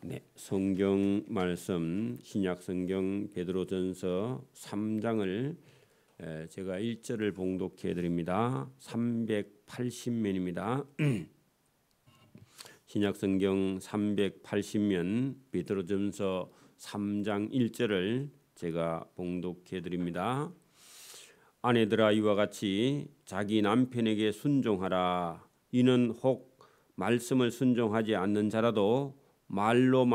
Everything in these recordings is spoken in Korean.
네, 성경 말씀 신약 성경 베드로전서 3장을 제가 1절을 봉독해 드립니다. 380면입니다. 신약 성경 380면 베드로전서 3장 1절을 제가 봉독해 드립니다. 아내들아 이와 같이 자기 남편에게 순종하라. 이는 혹 말씀을 순종하지 않는 자라도 말로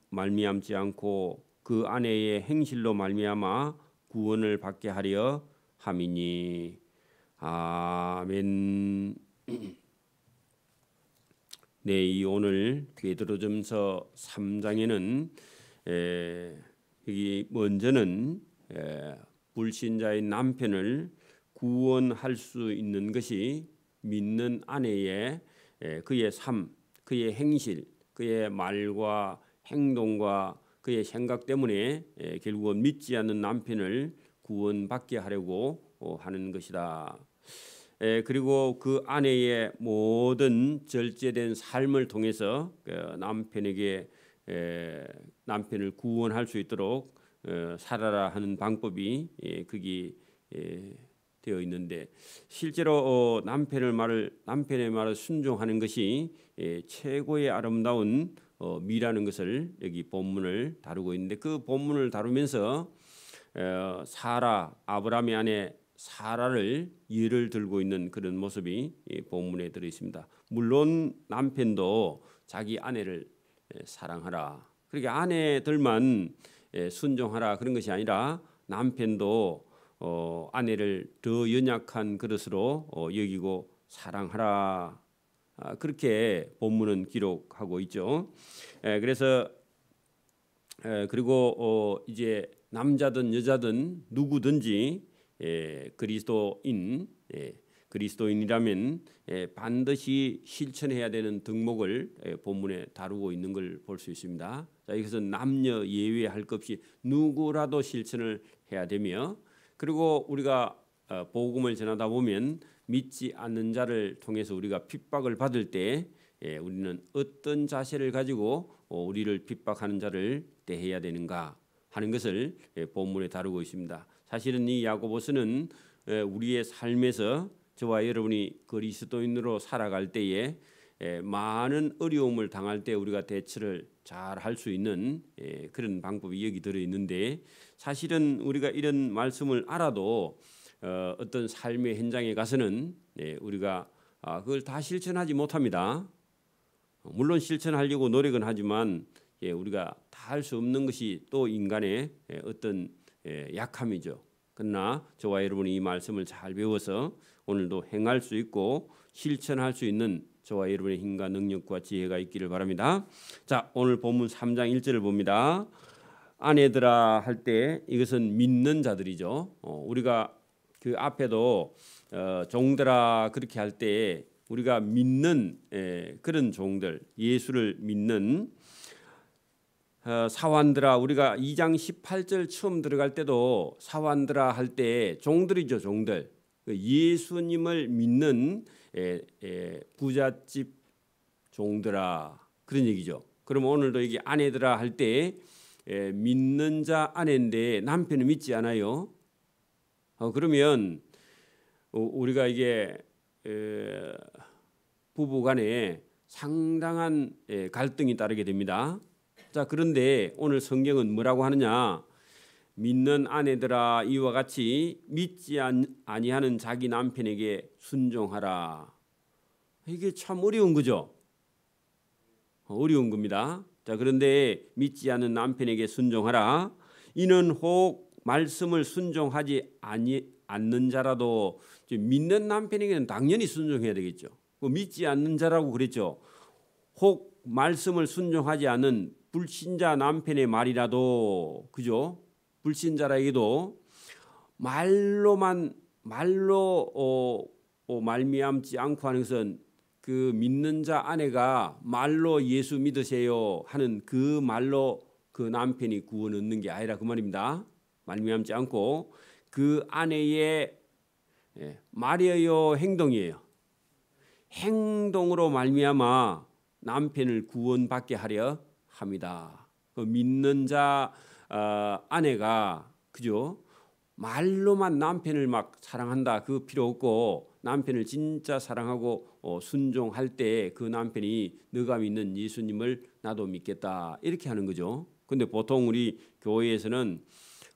말미암지 않고 그 아내의 행실로 말미암아 구원을 받게 하려 함이니. 아멘. 네, 이 오늘 베드로전서 3장에는 여기 먼저는 불신자인 남편을 구원할 수 있는 것이 믿는 아내의 그의 삶, 그의 행실, 그의 말과 행동과 그의 생각 때문에 결국은 믿지 않는 남편을 구원받게 하려고 하는 것이다. 그리고 그 아내의 모든 절제된 삶을 통해서 남편을 구원할 수 있도록 살아라 하는 방법이 거기 되어 있는데, 실제로 남편의 말을 순종하는 것이 최고의 아름다운 미라는 것을 여기 본문을 다루고 있는데, 그 본문을 다루면서 아브라함의 아내 사라를 예를 들고 있는 그런 모습이 본문에 들어 있습니다. 물론 남편도 자기 아내를 사랑하라, 그렇게 아내들만 순종하라 그런 것이 아니라 남편도 아내를 더 연약한 그릇으로 여기고 사랑하라, 그렇게 본문은 기록하고 있죠. 그래서 그리고 이제 남자든 여자든 누구든지 그리스도인이라면 반드시 실천해야 되는 덕목을 본문에 다루고 있는 걸 볼 수 있습니다. 자, 이것은 남녀 예외할 것 없이 누구라도 실천을 해야 되며, 그리고 우리가 복음을 전하다 보면 믿지 않는 자를 통해서 우리가 핍박을 받을 때 우리는 어떤 자세를 가지고 우리를 핍박하는 자를 대해야 되는가 하는 것을 본문에 다루고 있습니다. 사실은 이 야고보서는 우리의 삶에서 저와 여러분이 그리스도인으로 살아갈 때에 많은 어려움을 당할 때 우리가 대처를 잘 할 수 있는 그런 방법이 여기 들어 있는데, 사실은 우리가 이런 말씀을 알아도 어떤 삶의 현장에 가서는 우리가 그걸 다 실천하지 못합니다. 물론 실천하려고 노력은 하지만 우리가 다 할 수 없는 것이 또 인간의 어떤 약함이죠. 그러나 저와 여러분이 이 말씀을 잘 배워서 오늘도 행할 수 있고 실천할 수 있는 저와 여러분의 힘과 능력과 지혜가 있기를 바랍니다. 자, 오늘 본문 3장 1절을 봅니다. 아내들아 할 때 이것은 믿는 자들이죠. 우리가 그 앞에도 종들아 그렇게 할 때 우리가 믿는 그런 종들, 예수를 믿는 사환들아, 우리가 2장 18절 처음 들어갈 때도 사환들아 할 때 종들이죠, 종들. 예수님을 믿는 부잣집 종들아, 그런 얘기죠. 그럼 오늘도 이게 아내들아 할 때 믿는 자 아내인데 남편은 믿지 않아요. 그러면 우리가 이게 부부간에 상당한 갈등이 따르게 됩니다. 자, 그런데 오늘 성경은 뭐라고 하느냐? 믿는 아내들아 이와 같이 믿지 아니하는 자기 남편에게 순종하라. 이게 참 어려운 거죠. 어려운 겁니다. 자, 그런데 믿지 않는 남편에게 순종하라. 이는 혹 말씀을 순종하지 않는 자라도, 믿는 남편에게는 당연히 순종해야 되겠죠. 믿지 않는 자라고 그랬죠. 혹 말씀을 순종하지 않는 불신자 남편의 말이라도, 그죠? 불신자라에게도 말로 말미암지 않고 하는 것은 그 믿는 자 아내가 말로 예수 믿으세요 하는 그 말로 그 남편이 구원 얻는 게 아니라 그 말입니다. 말미암지 않고 그 아내의 말이에요, 행동이에요. 행동으로 말미암아 남편을 구원받게 하려 합니다. 그 믿는 자 아내가 그죠? 말로만 남편을 막 사랑한다 그 필요 없고 남편을 진짜 사랑하고 순종할 때 그 남편이 너가 믿는 예수님을 나도 믿겠다 이렇게 하는 거죠. 근데 보통 우리 교회에서는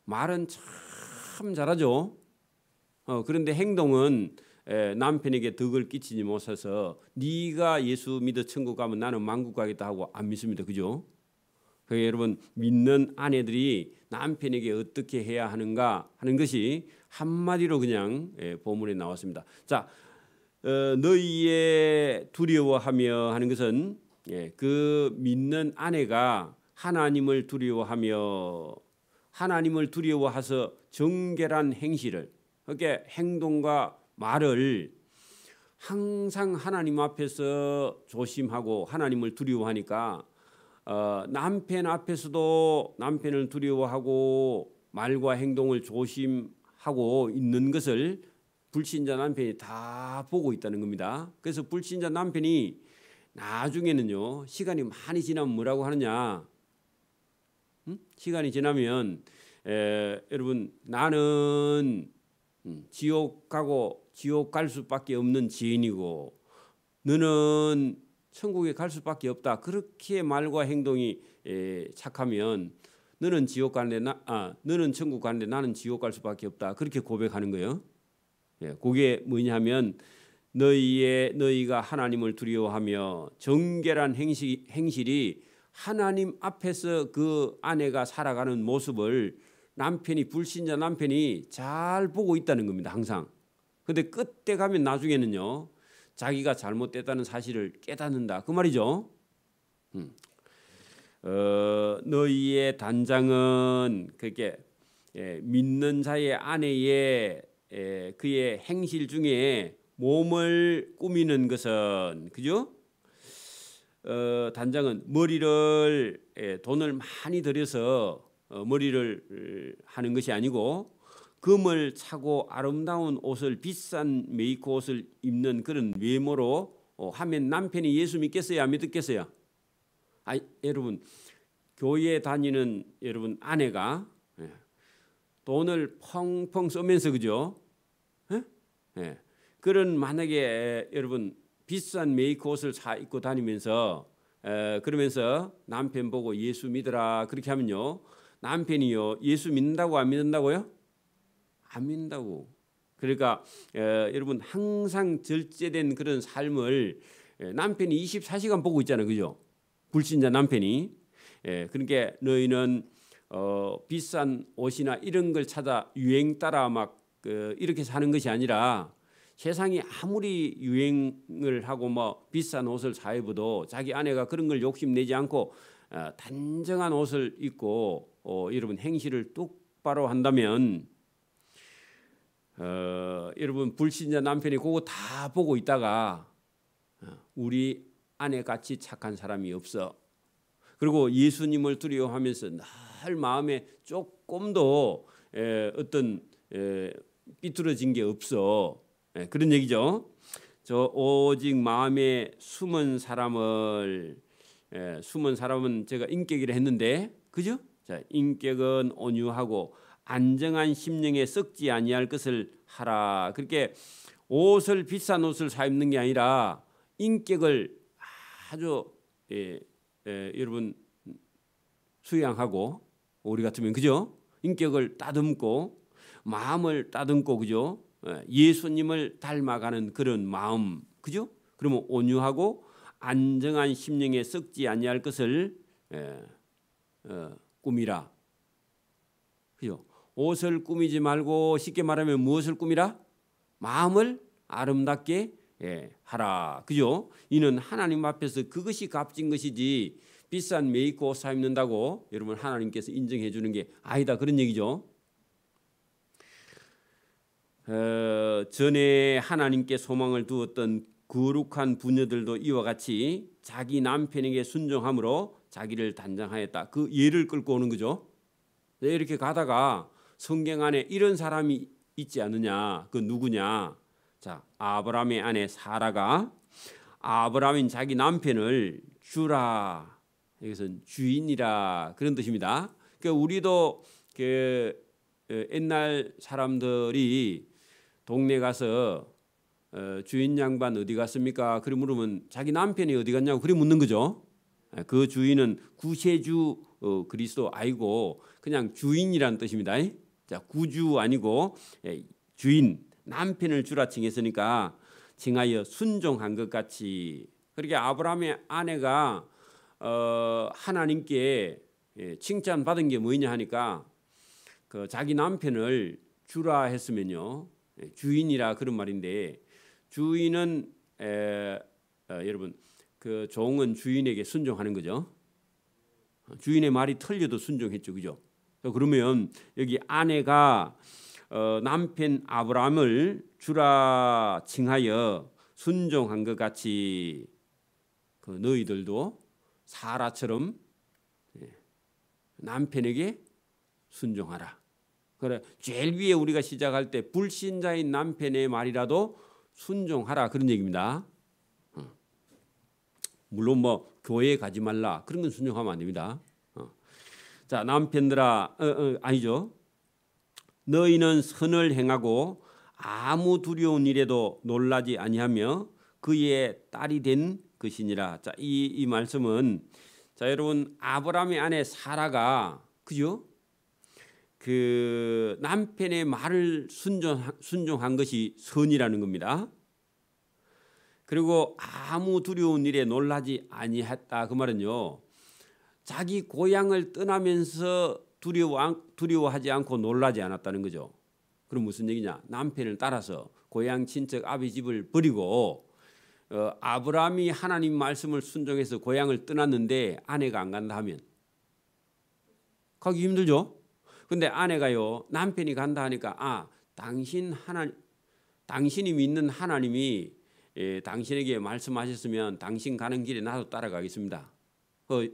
말은 참 잘하죠. 그런데 행동은 남편에게 덕을 끼치지 못해서 네가 예수 믿어 천국 가면 나는 만국 가겠다 하고 안 믿습니다. 그죠? 그러니까 여러분 믿는 아내들이 남편에게 어떻게 해야 하는가 하는 것이 한마디로 그냥 본문에 나왔습니다. 자, 너희의 두려워하며 하는 것은 그 믿는 아내가 하나님을 두려워해서 정결한 행실을 그렇게 행동과 말을 항상 하나님 앞에서 조심하고 하나님을 두려워하니까 남편 앞에서도 남편을 두려워하고 말과 행동을 조심하고 있는 것을 불신자 남편이 다 보고 있다는 겁니다. 그래서 불신자 남편이 나중에는요 시간이 많이 지나면 뭐라고 하느냐? 시간이 지나면 여러분 나는 지옥 갈 수밖에 없는 지인이고 너는 천국에 갈 수밖에 없다. 그렇게 말과 행동이 착하면 너는 지옥 가는데 너는 천국 가는데 나는 지옥 갈 수밖에 없다. 그렇게 고백하는 거예요. 그게 뭐냐면 너희가 하나님을 두려워하며 정결한 행실이 하나님 앞에서 그 아내가 살아가는 모습을 불신자 남편이 잘 보고 있다는 겁니다. 항상. 근데 끝에 가면 나중에는요 자기가 잘못됐다는 사실을 깨닫는다 그 말이죠. 너희의 단장은 그렇게 믿는 자의 아내의 그의 행실 중에 몸을 꾸미는 것은 그죠? 단장은 머리를 돈을 많이 들여서 머리를 하는 것이 아니고 금을 차고 아름다운 옷을 비싼 메이크 옷을 입는 그런 외모로 하면 남편이 예수 믿겠어요? 안 믿겠어요? 여러분 교회 다니는 여러분 아내가 돈을 펑펑 쓰면서 그죠? 그런 만약에 여러분 비싼 메이크 옷을 사 입고 다니면서 그러면서 남편 보고 예수 믿어라 그렇게 하면요 남편이요 예수 믿는다고 안 믿는다고요? 안 믿는다고. 그러니까 여러분 항상 절제된 그런 삶을 남편이 24시간 보고 있잖아요. 그죠? 불신자 남편이. 그러니까 너희는 비싼 옷이나 이런 걸 찾아 유행 따라 막 이렇게 사는 것이 아니라 세상이 아무리 유행을 하고 뭐 비싼 옷을 사 입어도 자기 아내가 그런 걸 욕심내지 않고 단정한 옷을 입고 여러분 행실을 똑바로 한다면 여러분 불신자 남편이 그거 다 보고 있다가 우리 아내같이 착한 사람이 없어. 그리고 예수님을 두려워하면서 늘 마음에 조금도 어떤 삐뚤어진 게 없어. 그런 얘기죠. 저 오직 마음에 숨은 사람은 제가 인격이라 했는데 그죠? 자, 인격은 온유하고 안정한 심령에 썩지 아니할 것을 하라. 그렇게 옷을 비싼 옷을 사 입는 게 아니라 인격을 아주 여러분 수양하고 우리 같으면 그죠? 인격을 따듬고 마음을 따듬고 그죠? 예수님을 닮아가는 그런 마음 그죠? 그러면 온유하고 안정한 심령에 썩지 아니할 것을 꾸미라. 그죠? 옷을 꾸미지 말고 쉽게 말하면 무엇을 꾸미라? 마음을 아름답게 하라. 그죠? 이는 하나님 앞에서 그것이 값진 것이지 비싼 메이크 옷 사 입는다고 여러분 하나님께서 인정해 주는 게 아니다. 그런 얘기죠. 전에 하나님께 소망을 두었던 거룩한 부녀들도 이와 같이 자기 남편에게 순종함으로 자기를 단장하였다. 그 예를 끌고 오는 거죠. 이렇게 가다가 성경 안에 이런 사람이 있지 않느냐? 그 누구냐? 자, 아브라함의 아내 사라가 아브라함인 자기 남편을 주라. 이것은 주인이라 그런 뜻입니다. 그러니까 우리도 옛날 사람들이 동네 가서 주인 양반 어디 갔습니까? 그래 물으면 자기 남편이 어디 갔냐고 그래 묻는 거죠. 그 주인은 구세주 그리스도 아니고 그냥 주인이라는 뜻입니다. 자, 구주 아니고 주인, 남편을 주라 칭했으니까 칭하여 순종한 것 같이. 그렇게 아브라함의 아내가 하나님께 칭찬 받은 게 뭐냐 하니까 그 자기 남편을 주라 했으면요, 주인이라 그런 말인데, 주인은 여러분 그 종은 주인에게 순종하는 거죠. 주인의 말이 틀려도 순종했죠, 그죠? 그러면 여기 아내가 남편 아브라함을 주라 칭하여 순종한 것 같이 그 너희들도 사라처럼 남편에게 순종하라. 그래, 제일 위에 우리가 시작할 때 불신자인 남편의 말이라도 순종하라 그런 얘기입니다. 물론 뭐 교회에 가지 말라 그런 건 순종하면 안 됩니다. 자, 남편들아, 아니죠. 너희는 선을 행하고 아무 두려운 일에도 놀라지 아니하며 그의 딸이 된 것이니라. 자, 이 말씀은 자 여러분 아브라함의 아내 사라가 그죠? 그 남편의 말을 순종한 것이 선이라는 겁니다. 그리고 아무 두려운 일에 놀라지 아니했다 그 말은요. 자기 고향을 떠나면서 두려워하지 않고 놀라지 않았다는 거죠. 그럼 무슨 얘기냐? 남편을 따라서 고향 친척 아비 집을 버리고 아브라함이 하나님 말씀을 순종해서 고향을 떠났는데 아내가 안 간다 하면 가기 힘들죠. 근데 아내가요 남편이 간다 하니까 당신이 믿는 하나님이 당신에게 말씀하셨으면 당신 가는 길에 나도 따라가겠습니다.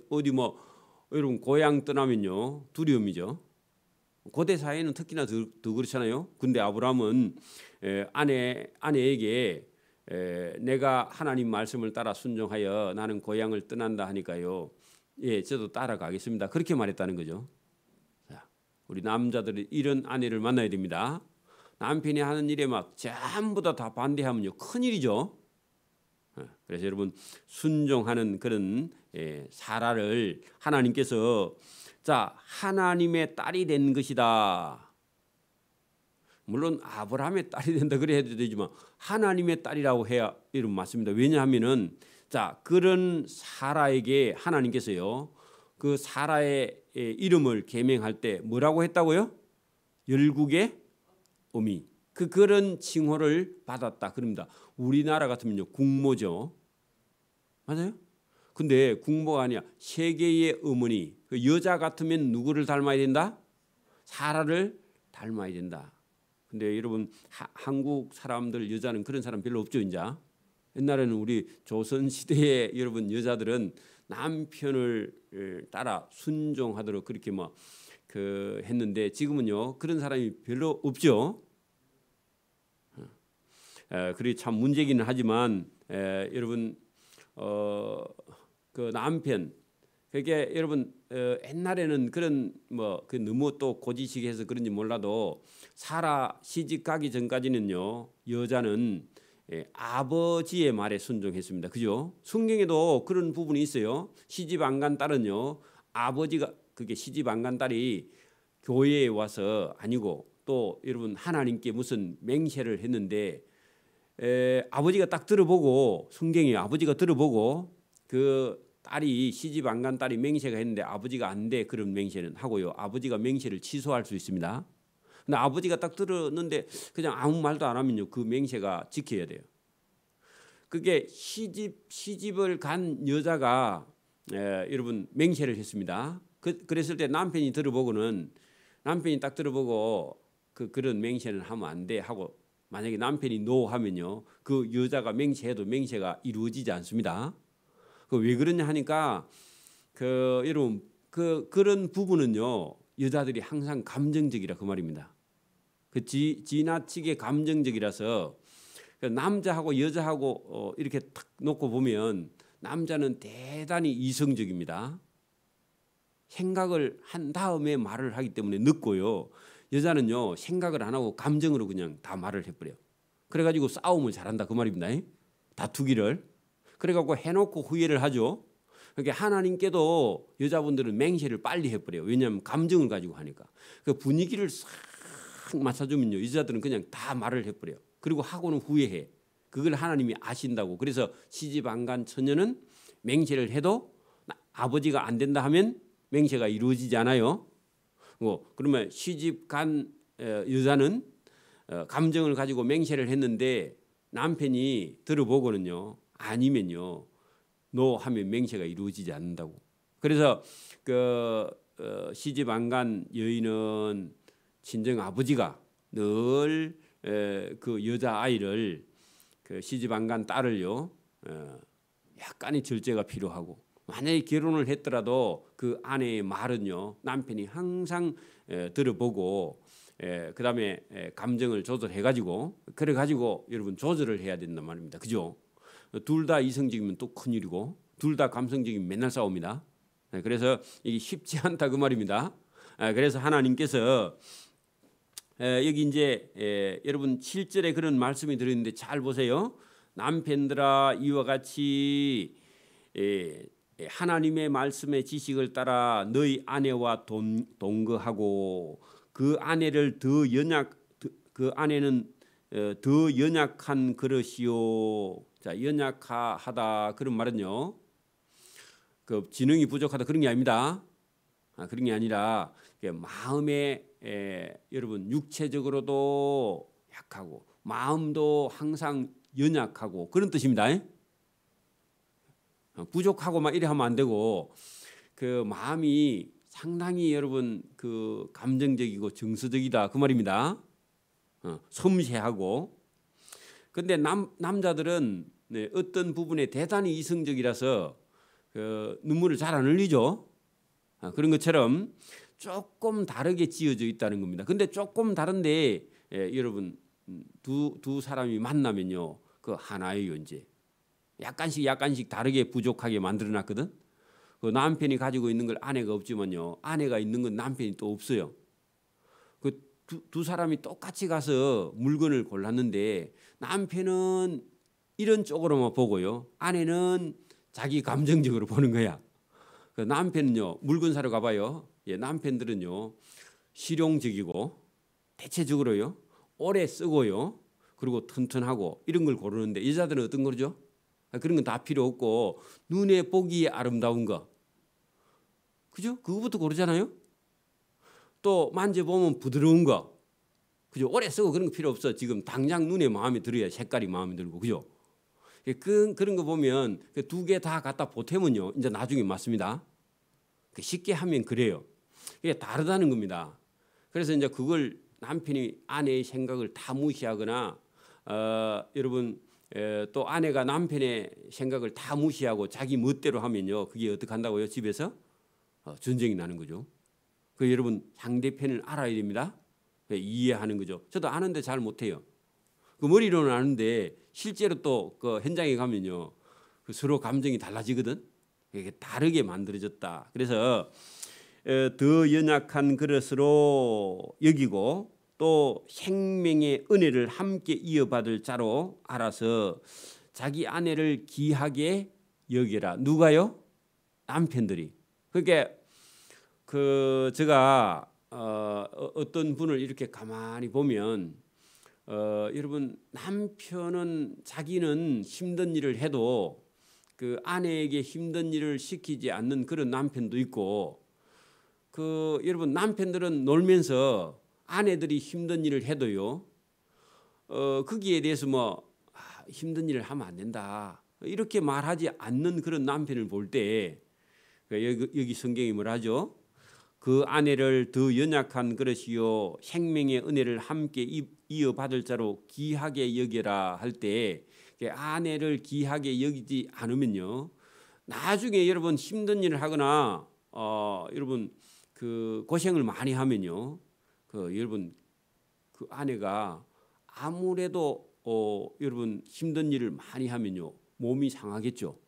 어디 뭐 여러분 고향 떠나면요 두려움이죠. 고대 사회는 특히나 더 그렇잖아요. 근데 아브라함은 아내에게 내가 하나님 말씀을 따라 순종하여 나는 고향을 떠난다 하니까요. 예, 저도 따라가겠습니다. 그렇게 말했다는 거죠. 자, 우리 남자들이 이런 아내를 만나야 됩니다. 남편이 하는 일에 막 전부 다 반대하면요 큰일이죠. 그래서 여러분 순종하는 그런 사라를 하나님께서 자 하나님의 딸이 된 것이다. 물론 아브라함의 딸이 된다 그래야 되지만 하나님의 딸이라고 해야 이름 맞습니다. 왜냐하면은 자 그런 사라에게 하나님께서요 그 사라의 이름을 계명할 때 뭐라고 했다고요? 열국의 어미. 그런 칭호를 받았다 그럽니다. 우리나라 같으면요 국모죠. 맞아요? 근데 국모가 아니야. 세계의 어머니. 그 여자 같으면 누구를 닮아야 된다? 사라를 닮아야 된다. 근데 여러분 한국 사람들 여자는 그런 사람 별로 없죠, 이제. 옛날에는 우리 조선 시대에 여러분 여자들은 남편을 따라 순종하도록 그렇게 뭐 했는데 지금은요 그런 사람이 별로 없죠. 그리 참 문제기는 하지만 여러분 그 남편 그게 여러분 옛날에는 그런 뭐 너무 또 고지식해서 그런지 몰라도 사라 시집 가기 전까지는요 여자는 아버지의 말에 순종했습니다. 그죠? 성경에도 그런 부분이 있어요. 시집 안 간 딸은요 아버지가 그게 시집 안 간 딸이 교회에 와서 아니고 또 여러분 하나님께 무슨 맹세를 했는데 아버지가 딱 들어보고 성경에 아버지가 들어보고 그 딸이 시집 안 간 딸이 맹세가 했는데 아버지가 안 돼 그런 맹세는 하고요 아버지가 맹세를 취소할 수 있습니다. 근데 아버지가 딱 들었는데 그냥 아무 말도 안 하면요 그 맹세가 지켜야 돼요. 그게 시집을 간 여자가 여러분 맹세를 했습니다. 그랬을 때 남편이 딱 들어보고 그런 맹세는 하면 안 돼 하고 만약에 남편이 노 하면요 그 여자가 맹세해도 맹세가 이루어지지 않습니다. 왜 그러냐 하니까 여러분 그런 부분은요 여자들이 항상 감정적이라 그 말입니다. 지나치게 감정적이라서 남자하고 여자하고 이렇게 탁 놓고 보면 남자는 대단히 이성적입니다. 생각을 한 다음에 말을 하기 때문에 늦고요. 여자는요 생각을 안 하고 감정으로 그냥 다 말을 해버려요. 그래가지고 싸움을 잘한다 그 말입니다. 다투기를. 그래갖고 해놓고 후회를 하죠. 그러니까 하나님께도 여자분들은 맹세를 빨리 해버려요. 왜냐하면 감정을 가지고 하니까. 그 분위기를 싹 맞춰주면요 여자들은 그냥 다 말을 해버려요. 그리고 하고는 후회해. 그걸 하나님이 아신다고. 그래서 시집 안 간 처녀는 맹세를 해도 아버지가 안 된다 하면 맹세가 이루어지지 않아요. 그러면 시집 간 여자는 감정을 가지고 맹세를 했는데 남편이 들어보고는요 아니면요 너 하면 맹세가 이루어지지 않는다고. 그래서 시집 안 간 여인은 친정 아버지가 늘 그 여자 아이를 시집 안 간 딸을요 약간의 절제가 필요하고, 만약에 결혼을 했더라도 그 아내의 말은요 남편이 항상 들어보고 그다음에 감정을 조절해가지고 그래가지고 여러분 조절을 해야 된단 말입니다. 그죠? 둘 다 이성적이면 또 큰일이고 둘 다 감성적이면 맨날 싸웁니다. 그래서 이게 쉽지 않다 그 말입니다. 그래서 하나님께서 여기 이제 여러분 7절에 그런 말씀이 들어있는데 잘 보세요. 남편들아 이와 같이 하나님의 말씀의 지식을 따라 너희 아내와 동거하고 그 아내를 그 아내는 더 연약한 그릇이요. 자, 연약하다 그런 말은요. 그 지능이 부족하다 그런 게 아닙니다. 그런 게 아니라 마음에 여러분 육체적으로도 약하고 마음도 항상 연약하고 그런 뜻입니다. 부족하고 막 이래 하면 안 되고 그 마음이 상당히 여러분 그 감정적이고 정서적이다 그 말입니다. 섬세하고. 근데 남자들은 어떤 부분에 대단히 이성적이라서 그 눈물을 잘 안 흘리죠. 그런 것처럼 조금 다르게 지어져 있다는 겁니다. 근데 조금 다른데 여러분 두 사람이 만나면요 그 하나예요. 이제 약간씩 다르게 부족하게 만들어놨거든. 그 남편이 가지고 있는 걸 아내가 없지만요 아내가 있는 건 남편이 또 없어요. 그 두 사람이 똑같이 가서 물건을 골랐는데 남편은 이런 쪽으로만 보고요 아내는 자기 감정적으로 보는 거야. 그 남편은요 물건 사러 가봐요. 남편들은요 실용적이고 대체적으로요 오래 쓰고요 그리고 튼튼하고 이런 걸 고르는데 여자들은 어떤 거죠? 그런 건 다 필요 없고 눈에 보기에 아름다운 거, 그죠? 그거부터 고르잖아요. 또 만져보면 부드러운 거, 그죠? 오래 쓰고 그런 거 필요 없어. 지금 당장 눈에 마음에 들어야 색깔이 마음에 들고, 그죠? 그런 거 보면 두 개 다 갖다 보태면요 이제 나중에 맞습니다. 쉽게 하면 그래요. 이게 다르다는 겁니다. 그래서 이제 그걸 남편이 아내의 생각을 다 무시하거나 여러분 또 아내가 남편의 생각을 다 무시하고 자기 멋대로 하면요 그게 어떻게 한다고요? 집에서 전쟁이 나는 거죠. 그 여러분 상대편을 알아야 됩니다. 이해하는 거죠. 저도 아는데 잘 못해요. 그 머리로는 아는데 실제로 또 그 현장에 가면요 그 서로 감정이 달라지거든. 이게 다르게 만들어졌다. 그래서 더 연약한 그릇으로 여기고 또 생명의 은혜를 함께 이어받을 자로 알아서 자기 아내를 귀하게 여기라. 누가요? 남편들이. 그러니까 제가 어떤 분을 이렇게 가만히 보면 여러분 남편은 자기는 힘든 일을 해도 그 아내에게 힘든 일을 시키지 않는 그런 남편도 있고, 여러분 남편들은 놀면서 아내들이 힘든 일을 해도요 거기에 대해서 힘든 일을 하면 안 된다 이렇게 말하지 않는 그런 남편을 볼 때 여기 성경이 뭐라 하죠? 그 아내를 더 연약한 그릇이요 생명의 은혜를 함께 이어받을 자로 귀하게 여겨라 할 때 아내를 귀하게 여기지 않으면요 나중에 여러분 힘든 일을 하거나 여러분 그 고생을 많이 하면요 여러분 그 아내가 아무래도 여러분 힘든 일을 많이 하면요 몸이 상하겠죠.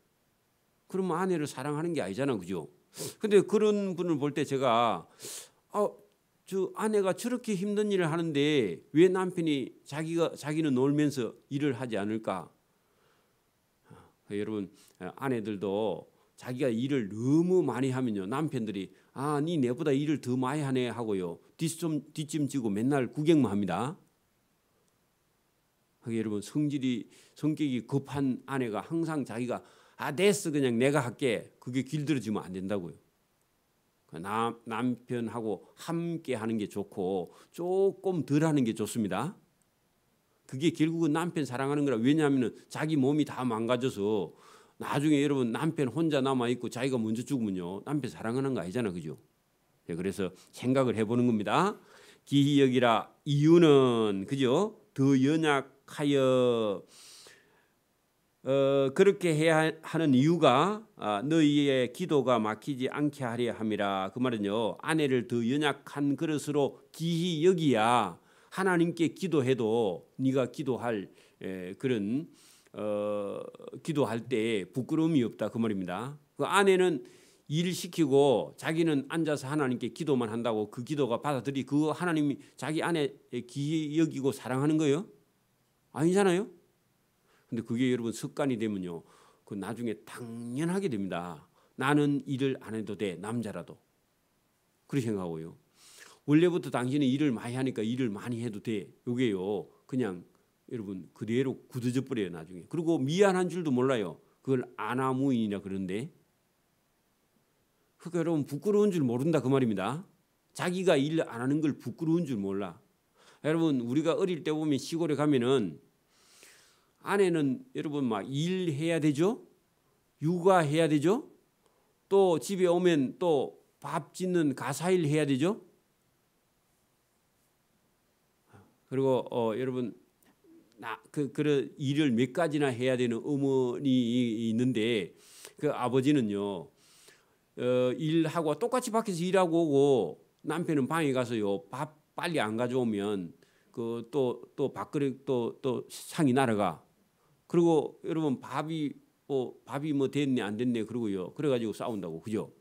그러면 아내를 사랑하는 게 아니잖아, 그죠? 근데 그런 분을 볼 때 제가 저 아내가 저렇게 힘든 일을 하는데 왜 남편이 자기는 놀면서 일을 하지 않을까? 여러분, 아내들도 자기가 일을 너무 많이 하면요, 남편들이 니 내보다 일을 더 많이 하네 하고요, 뒷짐 지고 맨날 구경만 합니다. 여러분, 성격이 급한 아내가 항상 자기가 됐어 그냥 내가 할게, 그게 길들여지면 안 된다고요. 남편하고 함께 하는 게 좋고 조금 덜 하는 게 좋습니다. 그게 결국은 남편 사랑하는 거라. 왜냐하면 자기 몸이 다 망가져서 나중에 여러분 남편 혼자 남아있고 자기가 먼저 죽으면요, 남편 사랑하는 거 아니잖아, 그죠? 그래서 생각을 해보는 겁니다. 기히 여기라, 이유는 그죠? 더 연약하여 그렇게 해야 하는 이유가 너희의 기도가 막히지 않게 하려 함이라. 그 말은요, 아내를 더 연약한 그릇으로 기히 여기야 하나님께 기도해도 네가 기도할 그런 기도할 때 부끄러움이 없다, 그 말입니다. 그 아내는 일 시키고 자기는 앉아서 하나님께 기도만 한다고 그 기도가 받아들이 그 하나님이 자기 아내 기히 여기고 사랑하는 거예요? 아니잖아요. 근데 그게 여러분 습관이 되면요, 그 나중에 당연하게 됩니다. 나는 일을 안 해도 돼, 남자라도. 그렇게 생각하고요. 원래부터 당신은 일을 많이 하니까 일을 많이 해도 돼. 이게요, 그냥 여러분 그대로 굳어져 버려요, 나중에. 그리고 미안한 줄도 몰라요. 그걸 아나무인이라 그러는데. 그러니까 여러분 부끄러운 줄 모른다, 그 말입니다. 자기가 일 안 하는 걸 부끄러운 줄 몰라. 여러분, 우리가 어릴 때 보면 시골에 가면은 아내는 여러분 막 일해야 되죠. 육아해야 되죠. 또 집에 오면 또 밥 짓는 가사일 해야 되죠. 그리고 여러분 그런 일을 몇 가지나 해야 되는 어머니 있는데 그 아버지는요, 일하고 똑같이 밖에서 일하고 오고 남편은 방에 가서요 밥 빨리 안 가져오면 그 또 밥그릇 또 상이 날아가. 그리고 여러분 밥이 뭐 됐네 안 됐네 그러고요, 그래가지고 싸운다고, 그죠?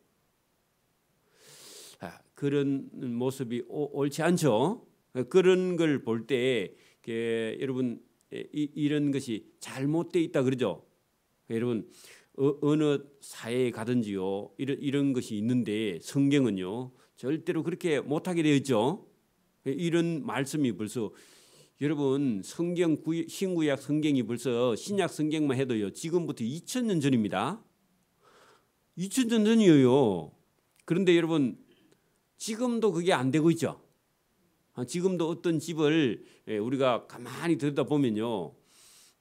그런 모습이 옳지 않죠. 그런 걸 볼 때 여러분 이런 것이 잘못돼 있다 그러죠. 여러분 어느 사회에 가든지요 이런 것이 있는데 성경은요 절대로 그렇게 못하게 되어 있죠. 이런 말씀이 벌써 여러분 신구약 성경이 벌써 신약 성경만 해도요 지금부터 2000년 전입니다. 2000년 전이에요. 그런데 여러분 지금도 그게 안 되고 있죠. 지금도 어떤 집을 우리가 가만히 들여다보면요,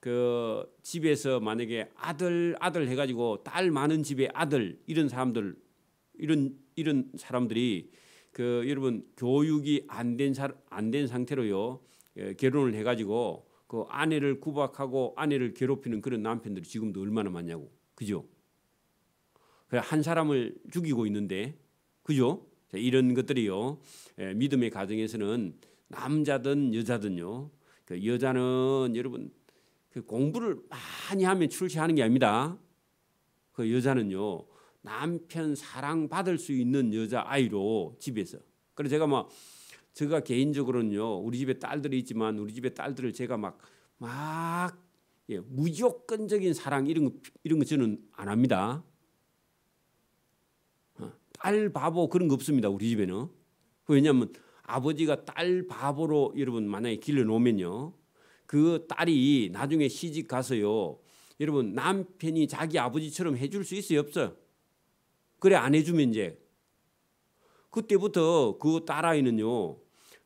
그 집에서 만약에 아들 해가지고 딸 많은 집의 아들 이런 사람들 이런 사람들이 그 여러분 교육이 안 된 상태로요 결혼을 해가지고 그 아내를 구박하고 아내를 괴롭히는 그런 남편들이 지금도 얼마나 많냐고, 그죠? 한 사람을 죽이고 있는데, 그죠? 이런 것들이요 믿음의 가정에서는 남자든 여자든요, 그 여자는 여러분 그 공부를 많이 하면 출세하는 게 아닙니다. 그 여자는요 남편 사랑 받을 수 있는 여자 아이로 집에서. 그래서 제가 개인적으로는요 우리 집에 딸들이 있지만 우리 집에 딸들을 제가 막 무조건적인 사랑 이런 거 저는 안 합니다. 딸 바보 그런 거 없습니다, 우리 집에는. 왜냐하면 아버지가 딸 바보로 여러분 만약에 길러놓으면요 그 딸이 나중에 시집 가서요 여러분 남편이 자기 아버지처럼 해줄 수 있어요, 없어요? 그래 안 해주면 이제 그때부터 그 딸아이는요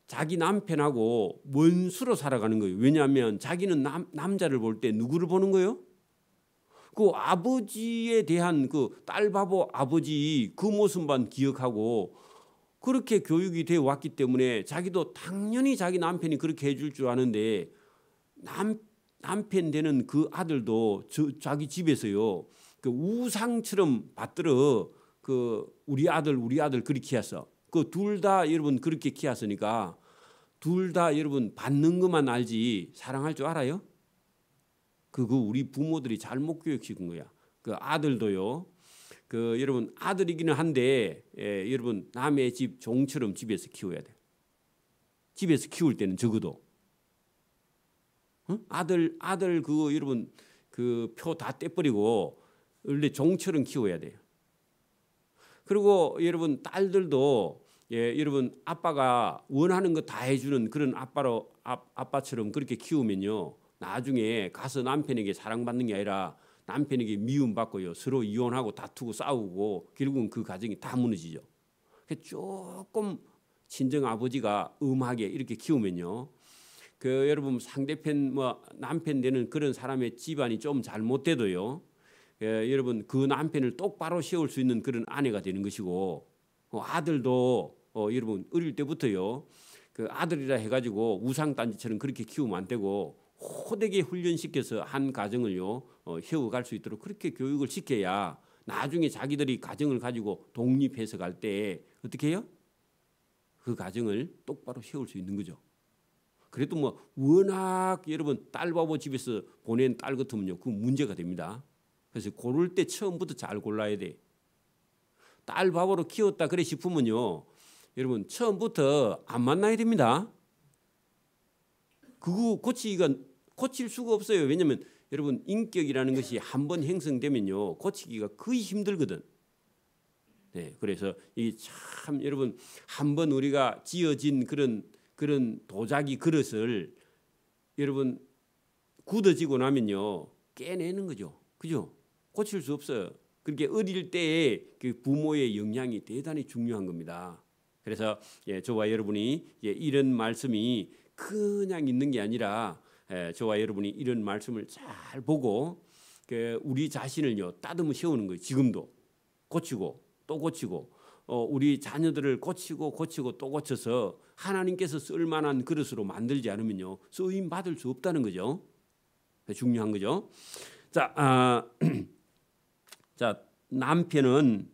자기 남편하고 원수로 살아가는 거예요. 왜냐하면 자기는 남자를 볼 때 누구를 보는 거예요? 그 아버지에 대한 그 딸 바보 아버지 그 모습만 기억하고 그렇게 교육이 되어 왔기 때문에 자기도 당연히 자기 남편이 그렇게 해줄 줄 아는데 남편 되는 그 아들도 자기 집에서요 그 우상처럼 받들어 그 우리 아들 그렇게 키웠어. 그 둘 다 여러분 그렇게 키웠으니까 둘 다 여러분 받는 것만 알지 사랑할 줄 알아요? 그거 우리 부모들이 잘못 교육시킨 거야. 그 아들도요 여러분 아들이기는 한데 여러분 남의 집 종처럼 집에서 키워야 돼요. 집에서 키울 때는 적어도 아들 여러분 표 다 떼버리고 원래 종처럼 키워야 돼요. 그리고 여러분 딸들도 여러분 아빠가 원하는 거 다 해주는 그런 아빠처럼 그렇게 키우면요 나중에 가서 남편에게 사랑받는 게 아니라 남편에게 미움받고요 서로 이혼하고 다투고 싸우고 결국은 그 가정이 다 무너지죠. 조금 친정 아버지가 음하게 이렇게 키우면요 여러분 상대편 남편 되는 그런 사람의 집안이 좀 잘못돼도요 여러분 그 남편을 똑바로 세울 수 있는 그런 아내가 되는 것이고 아들도 여러분 어릴 때부터요 아들이라 해가지고 우상단지처럼 그렇게 키우면 안 되고 호되게 훈련시켜서 한 가정을요 세워갈 수 있도록 그렇게 교육을 시켜야 나중에 자기들이 가정을 가지고 독립해서 갈 때 어떻게 해요? 그 가정을 똑바로 세울 수 있는 거죠. 그래도 워낙 여러분 딸바보 집에서 보낸 딸 같으면요 그 문제가 됩니다. 그래서 고를 때 처음부터 잘 골라야 돼. 딸바보로 키웠다 그래 싶으면요 여러분 처음부터 안 만나야 됩니다. 그거 고칠 수가 없어요. 왜냐하면 여러분 인격이라는 것이 한번 형성되면요 고치기가 거의 힘들거든. 네, 그래서 이 참 여러분 한번 우리가 지어진 그런 도자기 그릇을 여러분 굳어지고 나면요 깨내는 거죠. 그죠? 고칠 수 없어요. 그렇게 어릴 때의 그 부모의 영향이 대단히 중요한 겁니다. 그래서 저와 여러분이 이런 말씀이 그냥 있는 게 아니라 저와 여러분이 이런 말씀을 잘 보고 우리 자신을요 따듬어 세우는 거예요. 지금도 고치고 또 고치고 우리 자녀들을 고치고 또 고쳐서 하나님께서 쓸만한 그릇으로 만들지 않으면요 쓰임 받을 수 없다는 거죠. 중요한 거죠. 자, 남편은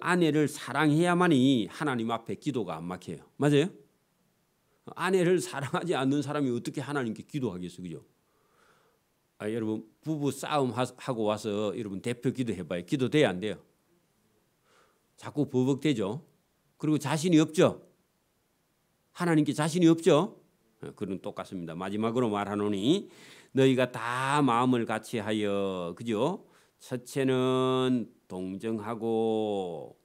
아내를 사랑해야만이 하나님 앞에 기도가 안 막혀요. 맞아요? 아내를 사랑하지 않는 사람이 어떻게 하나님께 기도하겠어요, 그죠? 여러분 부부 싸움 하고 와서 여러분 대표 기도해봐요. 기도돼야 안 돼요? 자꾸 버벅대죠. 그리고 자신이 없죠. 하나님께 자신이 없죠. 그건 똑같습니다. 마지막으로 말하노니 너희가 다 마음을 같이하여 그죠? 첫째는 동정하고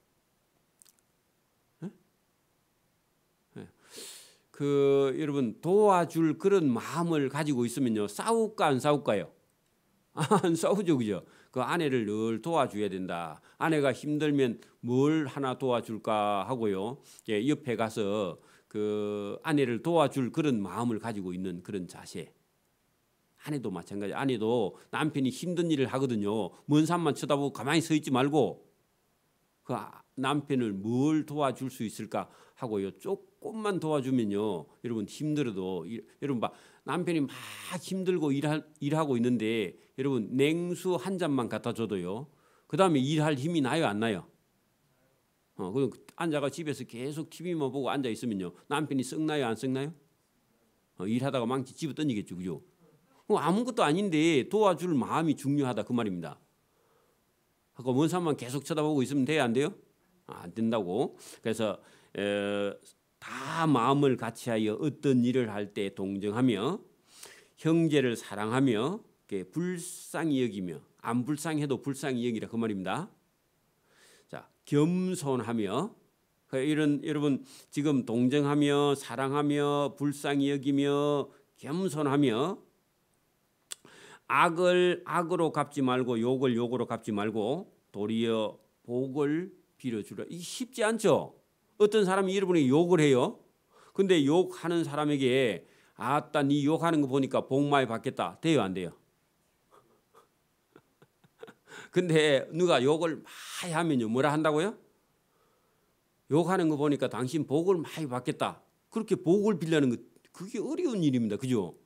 여러분 도와줄 그런 마음을 가지고 있으면요 싸울까 안 싸울까요? 안 싸우죠, 그죠? 그 아내를 늘 도와줘야 된다. 아내가 힘들면 뭘 하나 도와줄까 하고요. 옆에 가서 그 아내를 도와줄 그런 마음을 가지고 있는 그런 자세. 아내도 마찬가지. 아내도 남편이 힘든 일을 하거든요. 먼 산만 쳐다보고 가만히 서 있지 말고 그 남편을 뭘 도와줄 수 있을까 하고요. 조금만 도와주면요. 여러분 힘들어도 여러분 봐. 남편이 막 힘들고 일하고 있는데 여러분 냉수 한 잔만 갖다 줘도요. 그다음에 일할 힘이 나요, 안 나요? 그럼 앉아가 집에서 계속 TV만 보고 앉아 있으면요. 남편이 썩나요, 안 썩나요? 일하다가 망치 집어 던지겠죠, 그죠? 아무것도 아닌데 도와줄 마음이 중요하다 그 말입니다. 하고 먼 산만 계속 쳐다보고 있으면 돼요, 안 돼요? 안 된다고. 그래서 다 마음을 같이하여 어떤 일을 할 때 동정하며 형제를 사랑하며 불쌍히 여기며 안 불쌍해도 불쌍히 여기라 그 말입니다. 자, 겸손하며 이런 여러분 지금 동정하며 사랑하며 불쌍히 여기며 겸손하며 악을 악으로 갚지 말고 욕을 욕으로 갚지 말고 도리어 복을 빌어주라. 이 쉽지 않죠. 어떤 사람이 여러분에게 욕을 해요. 근데 욕하는 사람에게 아따 네 욕하는 거 보니까 복 많이 받겠다. 돼요, 안 돼요? 근데 누가 욕을 많이 하면요 뭐라 한다고요? 욕하는 거 보니까 당신 복을 많이 받겠다. 그렇게 복을 빌려는 거 그게 어려운 일입니다. 그죠?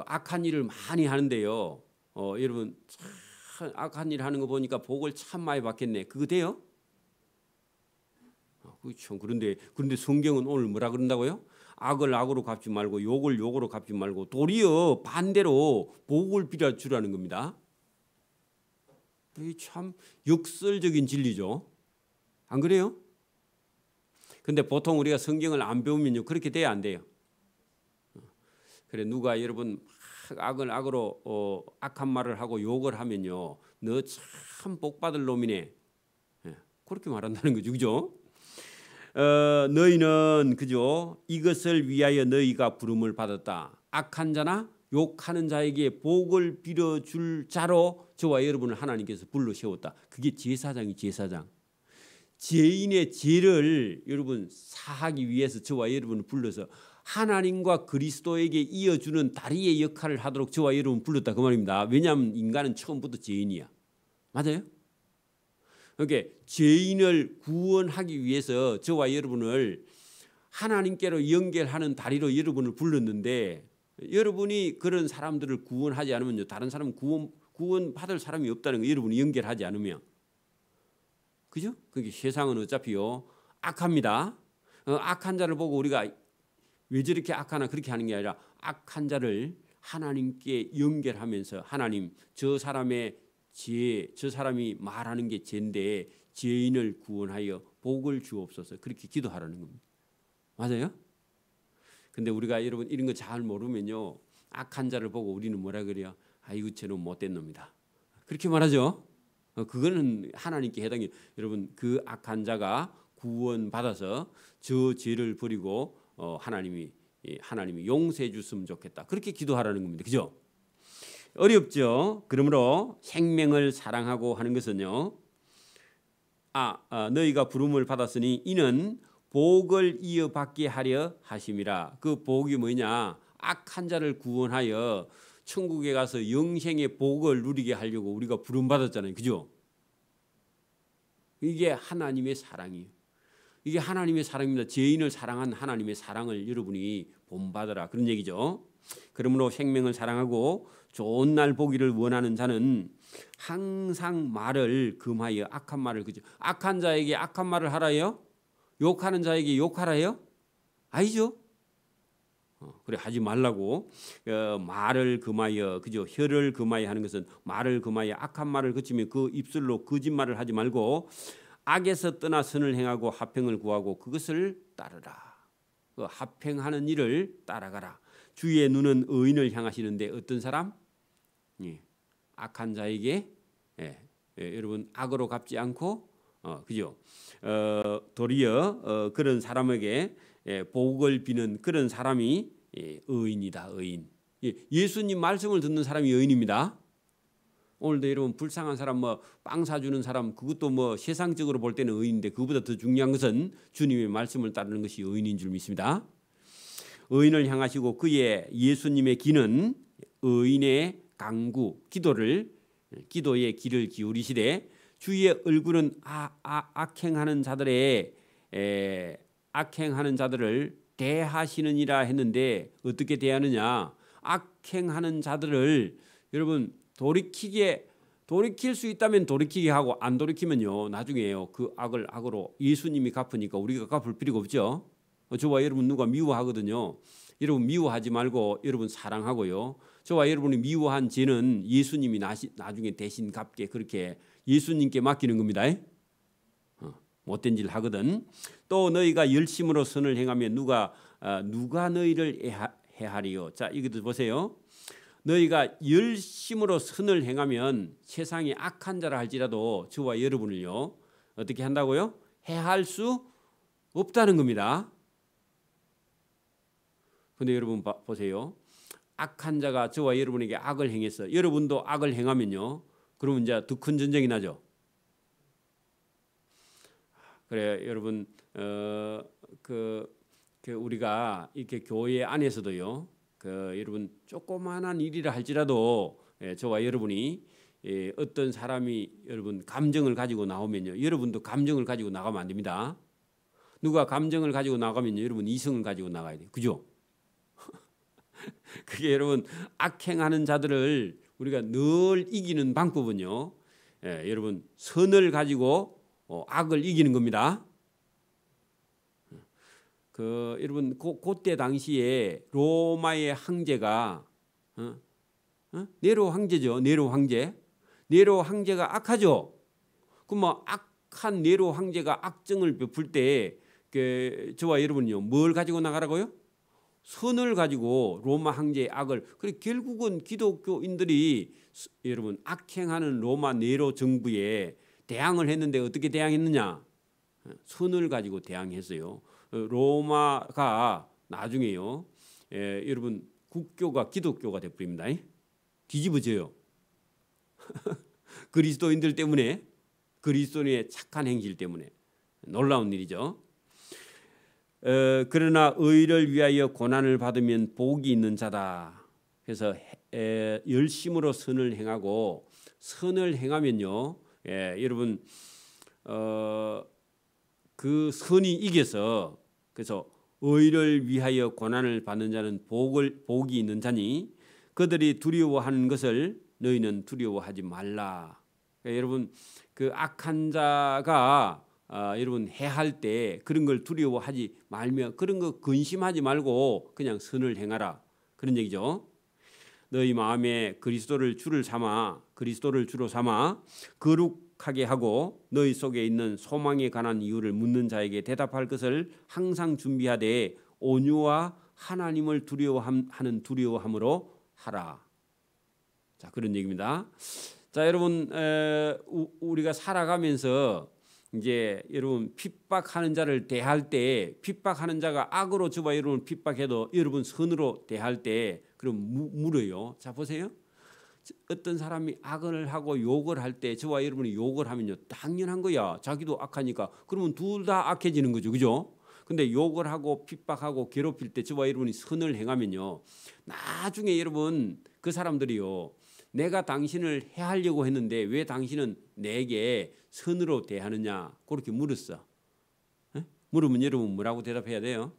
악한 일을 많이 하는데요. 여러분 참 악한 일 하는 거 보니까 복을 참 많이 받겠네. 그거 돼요? 그렇죠. 그런데 성경은 오늘 뭐라 그런다고요? 악을 악으로 갚지 말고 욕을 욕으로 갚지 말고 도리어 반대로 복을 빌어주라는 겁니다. 이 참 역설적인 진리죠. 안 그래요? 근데 보통 우리가 성경을 안 배우면요 그렇게 돼야 안 돼요. 그래 누가 여러분 악을 악으로 악한 말을 하고 욕을 하면요 너 참 복받을 놈이네. 그렇게 말한다는 거죠, 그죠? 너희는 그죠? 이것을 위하여 너희가 부름을 받았다. 악한 자나 욕하는 자에게 복을 빌어줄 자로 저와 여러분을 하나님께서 불러 세웠다. 그게 제사장이 제사장. 죄인의 죄를 여러분 사하기 위해서 저와 여러분을 불러서 하나님과 그리스도에게 이어주는 다리의 역할을 하도록 저와 여러분 불렀다 그 말입니다. 왜냐하면 인간은 처음부터 죄인이야. 맞아요? 그러니까 죄인을 구원하기 위해서 저와 여러분을 하나님께로 연결하는 다리로 여러분을 불렀는데 여러분이 그런 사람들을 구원하지 않으면요 다른 사람은 구원 받을 사람이 없다는 거 여러분이 연결하지 않으면 그죠? 그게 세상은 어차피요 악합니다. 악한 자를 보고 우리가 왜 저렇게 악하나 그렇게 하는 게 아니라 악한 자를 하나님께 연결하면서 하나님 저 사람의 죄, 저 사람이 말하는 게 죄인데 죄인을 구원하여 복을 주옵소서 그렇게 기도하라는 겁니다. 맞아요? 근데 우리가 여러분 이런 거 잘 모르면요 악한 자를 보고 우리는 뭐라 그래요? 아이고 저는 못된 놈이다. 그렇게 말하죠. 그거는 하나님께 해당해요. 여러분 그 악한 자가 구원받아서 저 죄를 버리고 하나님이 용서해 줬으면 좋겠다. 그렇게 기도하라는 겁니다. 그죠? 어렵죠. 그러므로 생명을 사랑하고 하는 것은요. 너희가 부름을 받았으니 이는 복을 이어받게 하려 하심이라. 그 복이 뭐냐? 악한 자를 구원하여 천국에 가서 영생의 복을 누리게 하려고 우리가 부름 받았잖아요. 그죠? 이게 하나님의 사랑이에요. 이게 하나님의 사랑입니다. 죄인을 사랑한 하나님의 사랑을 여러분이 본받으라 그런 얘기죠. 그러므로 생명을 사랑하고 좋은 날 보기를 원하는 자는 항상 말을 금하여 악한 말을 그죠. 악한 자에게 악한 말을 하라요? 욕하는 자에게 욕하라요? 아니죠. 그래 하지 말라고 말을 금하여 그죠. 혀를 금하여 하는 것은 말을 금하여 악한 말을 그치며 그 입술로 거짓말을 하지 말고 악에서 떠나 선을 행하고 화평을 구하고 그것을 따르라. 그 화평하는 일을 따라가라. 주의 눈은 의인을 향하시는데 어떤 사람? 악한 자에게 여러분 악으로 갚지 않고 그죠? 도리어 그런 사람에게 복을 비는 그런 사람이 의인이다. 의인. 예수님 말씀을 듣는 사람이 의인입니다. 오늘도 여러분 불쌍한 사람 빵 사주는 사람 그것도 세상적으로 볼 때는 의인인데 그것보다 더 중요한 것은 주님의 말씀을 따르는 것이 의인인 줄 믿습니다. 의인을 향하시고 그의 예수님의 기는 의인의 강구 기도의 귀를 기울이시되 주의 얼굴은 악행하는 자들을 대하시느니라 했는데 어떻게 대하느냐? 악행하는 자들을 여러분 돌이킬 수 있다면 돌이키게 하고 안 돌이키면요 나중에요 그 악을 악으로 예수님이 갚으니까 우리가 갚을 필요가 없죠. 저와 여러분 누가 미워하거든요. 여러분 미워하지 말고 여러분 사랑하고요. 저와 여러분이 미워한 죄는 예수님이 나중에 대신 갚게 그렇게 예수님께 맡기는 겁니다. 못된 짓을 하거든. 또 너희가 열심으로 선을 행하면 누가 너희를 해하리요. 자 이것도 보세요. 너희가 열심으로 선을 행하면 세상에 악한 자라 할지라도 저와 여러분을요 어떻게 한다고요? 해할 수 없다는 겁니다. 그런데 여러분 보세요. 악한 자가 저와 여러분에게 악을 행해서 여러분도 악을 행하면요. 그러면 이제 더 큰 전쟁이 나죠. 그래 여러분 우리가 이렇게 교회 안에서도요. 여러분 조그마한 일이라 할지라도 저와 여러분이 어떤 사람이 여러분 감정을 가지고 나오면요. 여러분도 감정을 가지고 나가면 안 됩니다. 누가 감정을 가지고 나가면요. 여러분 이성을 가지고 나가야 돼요. 그죠? 그게 여러분 악행하는 자들을 우리가 늘 이기는 방법은요. 여러분 선을 가지고 악을 이기는 겁니다. 여러분 그때 당시에 로마의 황제가 네로 황제죠. 네로 황제. 네로 황제가 악하죠. 그럼 뭐 악한 네로 황제가 악정을 베풀 때 저와 여러분요 뭘 가지고 나가라고요? 선을 가지고 로마 황제의 악을. 그래 결국은 기독교인들이 여러분 악행하는 로마 네로 정부에 대항을 했는데 어떻게 대항했느냐? 선을 가지고 대항했어요. 로마가 나중에요. 여러분 국교가 기독교가 되어버립니다. 뒤집어져요. 그리스도인들 때문에, 그리스도인의 착한 행실 때문에. 놀라운 일이죠. 그러나 의를 위하여 고난을 받으면 복이 있는 자다. 그래서 열심으로 선을 행하고, 선을 행하면요, 여러분 그 선이 이겨서, 그래서 의를 위하여 고난을 받는 자는 복이 있는 자니 그들이 두려워하는 것을 너희는 두려워하지 말라. 그러니까 여러분 그 악한 자가 여러분 해할 때 그런 걸 두려워하지 말며, 그런 거 근심하지 말고 그냥 선을 행하라, 그런 얘기죠. 너희 마음에 그리스도를 주로 삼아 거룩하게 하고 너희 속에 있는 소망에 관한 이유를 묻는 자에게 대답할 것을 항상 준비하되 온유와 하나님을 두려워하는 두려워함으로 하라. 자, 그런 얘기입니다. 자, 여러분 우리가 살아가면서 이제 여러분 핍박하는 자를 대할 때, 핍박하는 자가 악으로 저와 여러분 핍박해도 여러분 선으로 대할 때 그럼 물어요. 자, 보세요. 어떤 사람이 악을 하고 욕을 할 때 저와 여러분이 욕을 하면요 당연한 거야. 자기도 악하니까. 그러면 둘 다 악해지는 거죠, 그죠? 근데 욕을 하고 핍박하고 괴롭힐 때 저와 여러분이 선을 행하면요 나중에 여러분 그 사람들이요 내가 당신을 해하려고 했는데 왜 당신은 내게 선으로 대하느냐 그렇게 물었어. 물으면 여러분 뭐라고 대답해야 돼요?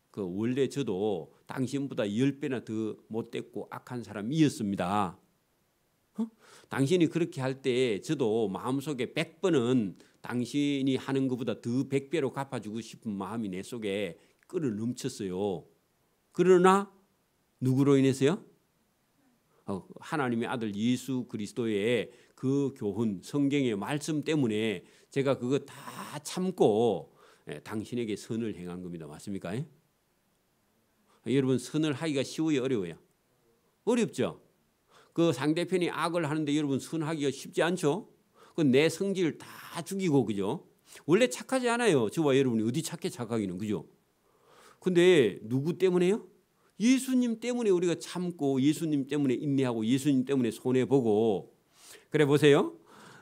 그 원래 저도 당신보다 10배나 더 못됐고 악한 사람이었습니다. 당신이 그렇게 할 때 저도 마음속에 100번은 당신이 하는 것보다 더 100배로 갚아주고 싶은 마음이 내 속에 끓어 넘쳤어요. 그러나 누구로 인해서요? 하나님의 아들 예수 그리스도의 그 교훈, 성경의 말씀 때문에 제가 그거 다 참고 당신에게 선을 행한 겁니다. 맞습니까? 여러분 선을 하기가 쉬워요, 어려워요? 어렵죠. 그 상대편이 악을 하는데 여러분 선하기가 쉽지 않죠. 그 내 성질을 다 죽이고, 그죠? 원래 착하지 않아요. 저와 여러분이 어디 착하기는, 그죠? 근데 누구 때문에요? 예수님 때문에 우리가 참고, 예수님 때문에 인내하고, 예수님 때문에 손해보고. 그래 보세요.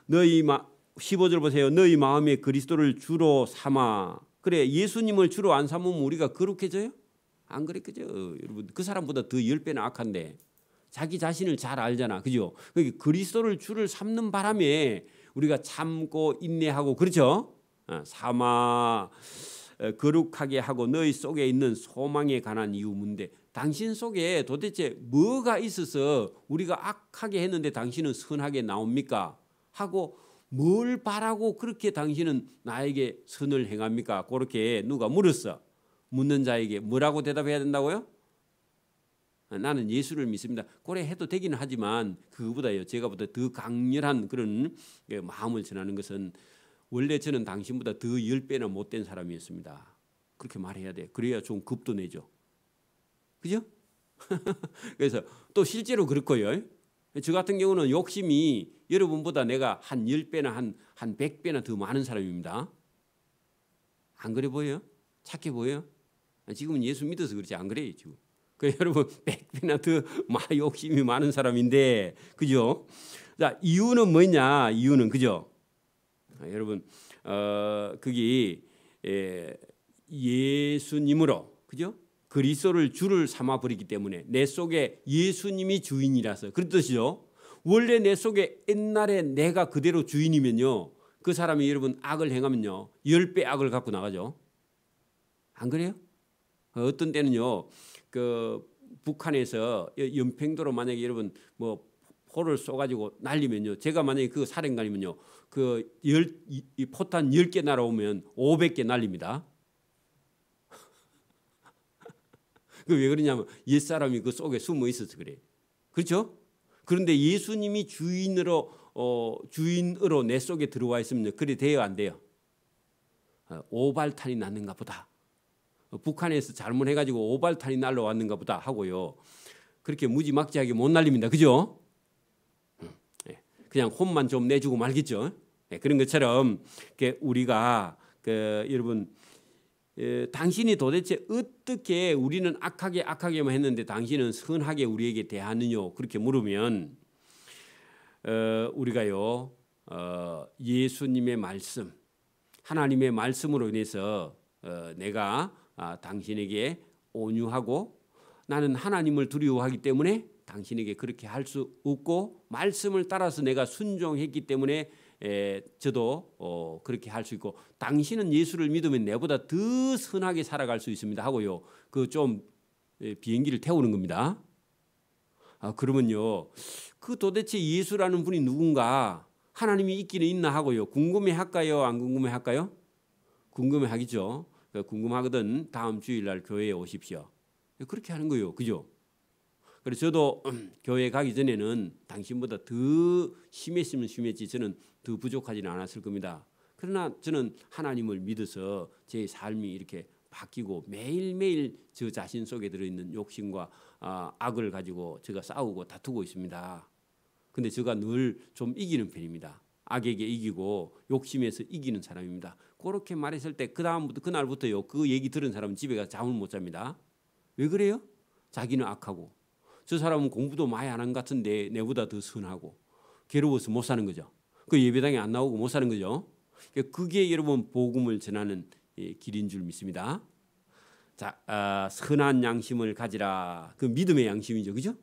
15절 보세요. 너희 마음에 그리스도를 주로 삼아. 그래, 예수님을 주로 안 삼으면 우리가 거룩해져요? 안 그랬겠죠. 여러분 그 사람보다 더 10배나 악한데 자기 자신을 잘 알잖아, 그죠? 그리스도를 주를 삼는 바람에 우리가 참고 인내하고, 그렇죠? 삼아 거룩하게 하고 너희 속에 있는 소망에 관한 이유 묻는데 당신 속에 도대체 뭐가 있어서 우리가 악하게 했는데 당신은 선하게 나옵니까? 하고 뭘 바라고 그렇게 당신은 나에게 선을 행합니까? 그렇게 누가 물었어. 묻는 자에게 뭐라고 대답해야 된다고요? 나는 예수를 믿습니다. 그래 해도 되기는 하지만 그거보다요 제가보다 더 강렬한 그런 마음을 전하는 것은 원래 저는 당신보다 더 10배나 못된 사람이었습니다. 그렇게 말해야 돼. 그래야 좀 겁도 내죠. 그죠? 그래서 또 실제로 그렇고요. 저 같은 경우는 욕심이 여러분보다 내가 한 10배나 한 100배나 더 많은 사람입니다. 안 그래 보여요? 착해 보여요? 지금은 예수 믿어서 그렇지 안 그래요 지금. 여러분 100배나 더 욕심이 많은 사람인데, 그죠? 자, 이유는 뭐냐? 이유는, 그죠? 여러분 거기 예수님으로, 그죠? 그리스도를 주를 삼아 버리기 때문에 내 속에 예수님이 주인이라서 그런 뜻이죠. 원래 내 속에 옛날에 내가 그대로 주인이면요 그 사람이 여러분 악을 행하면요 10배 악을 갖고 나가죠. 안 그래요? 어떤 때는요 그 북한에서 연평도로 만약에 여러분 뭐 포를 쏘가지고 날리면요 제가 만약에 그 사령관이면요 이 포탄 10개 날아오면 500개 날립니다. 그 왜 그러냐면 옛사람이 그 속에 숨어 있어서 그래. 그렇죠? 그런데 예수님이 주인으로 내 속에 들어와 있으면 그래 돼요, 안 돼요? 오발탄이 났는가 보다. 북한에서 잘못해가지고 오발탄이 날라왔는가 보다 하고요. 그렇게 무지막지하게 못 날립니다. 그죠? 그냥 혼만 좀 내주고 말겠죠. 그런 것처럼 우리가 여러분 당신이 도대체 어떻게 우리는 악하게만 했는데 당신은 선하게 우리에게 대하느냐 그렇게 물으면 우리가요 예수님의 말씀 하나님의 말씀으로 인해서 내가 당신에게 온유하고 나는 하나님을 두려워하기 때문에 당신에게 그렇게 할 수 없고 말씀을 따라서 내가 순종했기 때문에 저도 그렇게 할 수 있고 당신은 예수를 믿으면 내보다 더 선하게 살아갈 수 있습니다 하고요. 그 좀 비행기를 태우는 겁니다. 그러면요. 그 도대체 예수라는 분이 누군가 하나님이 있기는 있나 하고요. 궁금해할까요? 안 궁금해할까요? 궁금해하겠죠. 궁금하거든 다음 주일날 교회에 오십시오. 그렇게 하는 거예요. 그죠? 그래서 저도 교회 가기 전에는 당신보다 더 심했으면 심했지 저는 더 부족하지는 않았을 겁니다. 그러나 저는 하나님을 믿어서 제 삶이 이렇게 바뀌고 매일매일 저 자신 속에 들어있는 욕심과 악을 가지고 제가 싸우고 다투고 있습니다. 근데 제가 늘 좀 이기는 편입니다. 악에게 이기고 욕심에서 이기는 사람입니다. 그렇게 말했을 때 그날부터요 그 얘기 들은 사람은 집에 가서 잠을 못 잡니다. 왜 그래요? 자기는 악하고 저 사람은 공부도 많이 안 한 것 같은데 내보다 더 선하고 괴로워서 못 사는 거죠. 그 예배당에 안 나오고 못 사는 거죠. 그게 여러분 복음을 전하는 길인 줄 믿습니다. 자, 선한 양심을 가지라. 그 믿음의 양심이죠, 그죠?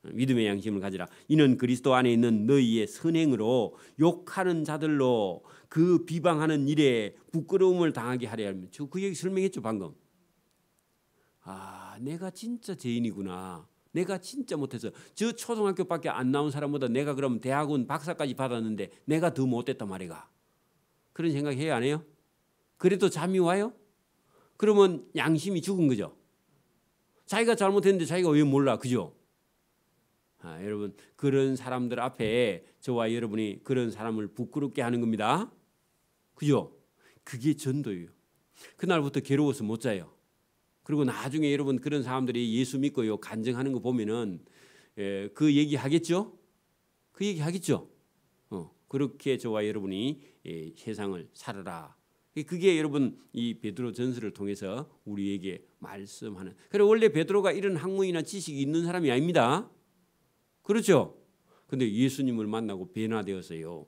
믿음의 양심을 가지라. 이는 그리스도 안에 있는 너희의 선행으로 욕하는 자들로 그 비방하는 일에 부끄러움을 당하게 하려 하면 저 그 얘기 설명했죠 방금. 내가 진짜 죄인이구나. 내가 진짜 못해서 저 초등학교밖에 안 나온 사람보다 내가 그럼 대학원 박사까지 받았는데 내가 더 못됐단 말이가. 그런 생각 해야 안 해요? 그래도 잠이 와요? 그러면 양심이 죽은 거죠. 자기가 잘못했는데 자기가 왜 몰라, 그죠? 여러분 그런 사람들 앞에 저와 여러분이 그런 사람을 부끄럽게 하는 겁니다. 그죠? 그게 전도예요. 그날부터 괴로워서 못 자요. 그리고 나중에 여러분 그런 사람들이 예수 믿고요 간증하는 거 보면은 그 얘기 하겠죠? 그 얘기 하겠죠? 그렇게 저와 여러분이 세상을 살아라. 그게 여러분 이 베드로 전서를 통해서 우리에게 말씀하는. 그래 원래 베드로가 이런 학문이나 지식이 있는 사람이 아닙니다. 그렇죠? 근데 예수님을 만나고 변화되었어요.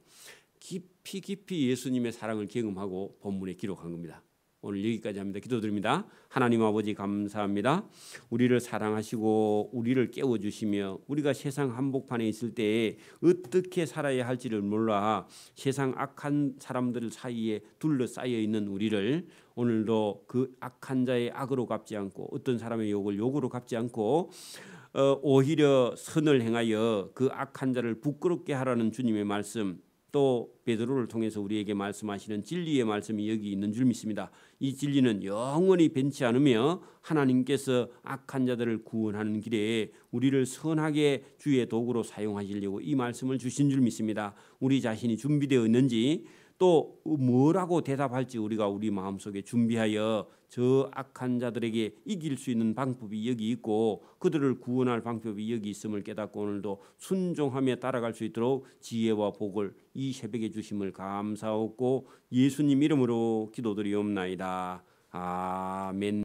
깊이 예수님의 사랑을 경험하고 본문에 기록한 겁니다. 오늘 여기까지 합니다. 기도드립니다. 하나님 아버지 감사합니다. 우리를 사랑하시고 우리를 깨워주시며 우리가 세상 한복판에 있을 때 어떻게 살아야 할지를 몰라 세상 악한 사람들 사이에 둘러싸여 있는 우리를 오늘도 그 악한 자의 악으로 갚지 않고 어떤 사람의 욕을 욕으로 갚지 않고 오히려 선을 행하여 그 악한 자를 부끄럽게 하라는 주님의 말씀 또 베드로를 통해서 우리에게 말씀하시는 진리의 말씀이 여기 있는 줄 믿습니다. 이 진리는 영원히 변치 않으며 하나님께서 악한 자들을 구원하는 길에 우리를 선하게 주의 도구로 사용하시려고 이 말씀을 주신 줄 믿습니다. 우리 자신이 준비되어 있는지 또 뭐라고 대답할지 우리가 우리 마음속에 준비하여 저 악한 자들에게 이길 수 있는 방법이 여기 있고 그들을 구원할 방법이 여기 있음을 깨닫고 오늘도 순종하며 따라갈 수 있도록 지혜와 복을 이 새벽에 주심을 감사하고 예수님 이름으로 기도드리옵나이다. 아멘.